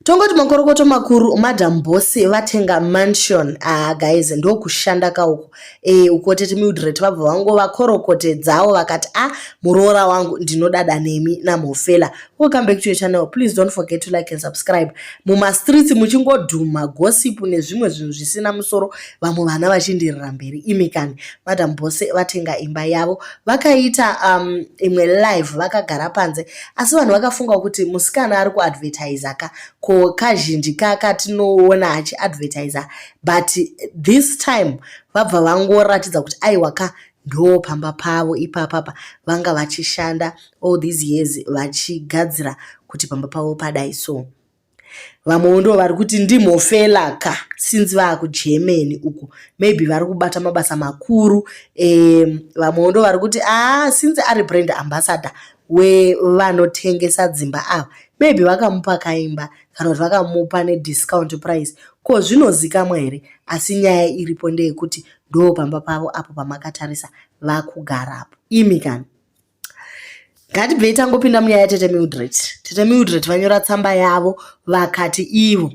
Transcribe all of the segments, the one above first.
Tongoti makorokoto makuru madamboss vatenga mansion guys ndo kushanda kauko uko Tete Mildred vabva vangu vakorokotedzawo vakati muroora wangu ndinodada nemi naMhofela. Welcome back to your channel. Please don't forget to like and subscribe. Muma streets muchingodhuma gossip nezvimwe zvinhu zvisina musoro vamwe vana vachindirira mberi imikani madamboss vatenga imba yavo vakaita imwe live vakagara panze asi vanhu vakafunga kuti musikana ari kuadvertise ko kazhinji kakatinoona achiadvertise but this time vabva vangoratidza kuti aiwa ndo pamba pavo ipapapa vanga vachishanda all these years vachigadzira kuti pamba pavo padai so vamwe ndo vari kuti ndiMhofela since vakuGermany uko maybe vari kubata mabasa makuru vamwe ndo vari kuti since ari brand ambassador wevanotengesa dzimba ava maybe vakamupa kaimba kana kuti vakamupa nediscount price ko zvinozikamwa here asi nyaya iripo ndeyekuti ndo pamba pavo apo pamakatarisa vakugarapo imikani. Ngatibvei tangopinda munyaya yaTete Mildred. Tete Mildred vanyora tsamba yavo vakati ivo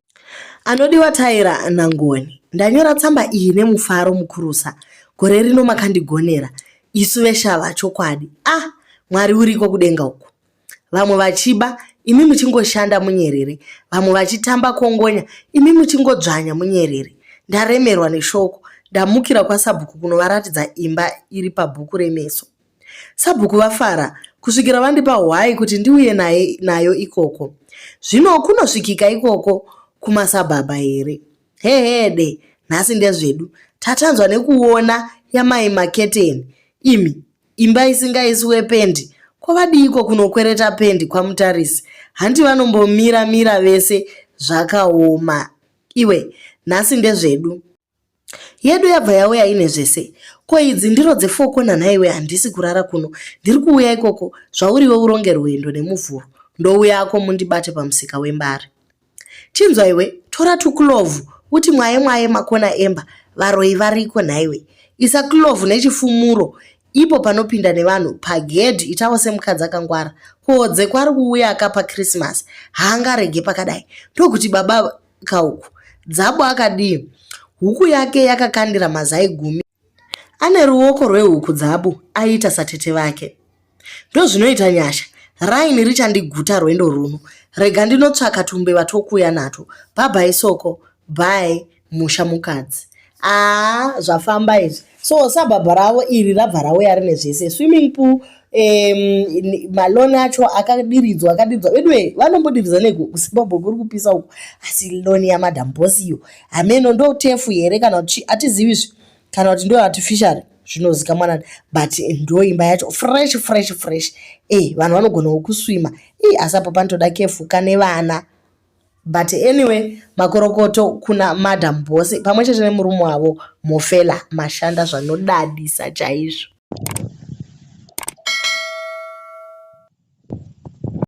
anodiwa taira nangoni ndanyora tsamba iyi nemufaro mukurusa gore rino makandigonera isu veshava chokwadi Mwari uriko kudenga uko vamwe vachiba imi muchingoshanda munyerere vamwe vachitamba kongonya imi muchingodzvanya munyerere ndaremerwa neshoko ndamukira kwaSabhuku kunovaratidza imba iri pabhuku remeso. Sabhuku vafara kusvikira vandipa hwai kuti ndiuye nayo ikoko. Zvino kunosvikika ikoko kumasabhaba here hehede nhasi ndezvedu tatanzwa nekuona yamai maketeni imi imba isingaisiwe pendi kwavadiko kunokwereta pendi kwaMutarisi handi vanombomira vese zvakaoma iwe nhasi ndezvedu yedu yabva yauya ine zvese ko idzi ndiro dzefoko nanhaiwe handisi kurara kuno ndiri kuuya ikoko zvauriwe uronge rwendo nemuvhuro ndouya ako mundibate pamusika wembari chinzwa iwe tora tukulovhu uti mwaye makona emba varoi variko nhaiwe isa kulovhu nechifumuro ipo panopinda nevanhu pagedhi itawo semukadzi akangwara kodze kwari kuuya akapa Christmas haangarege pakadai ndokuti baba kauku dzabo akadii huku yake yakakandira mazai 10 ane ruoko rwehuku dzabo aita satete vake ndo zvinoita nyasha raini richandiguta rwendo runo rega ndinotsvaka tumbe vatokuya nato baba isoko bye musha mukadzi zvafamba izvi so sabhabha ravo iri rabva rauya rine zvese swimming pool maloni acho akadiridzwa edwe vanombodiridzwa neko kuZimbabwe kuri kupisa uko asi loni yaMadamboss iyo hameno ndo tefu here kana kuti atizivizvi kana kuti ndo artificial zvinozika mwanani but ndo imba yacho fresh vanhu vanogona kuswima asi apo panotoda kefu kane vana but anyway makorokoto kuna madamboss pamwe chete nemurume wavo Mhofela mashanda zvanodadisa chaizvo.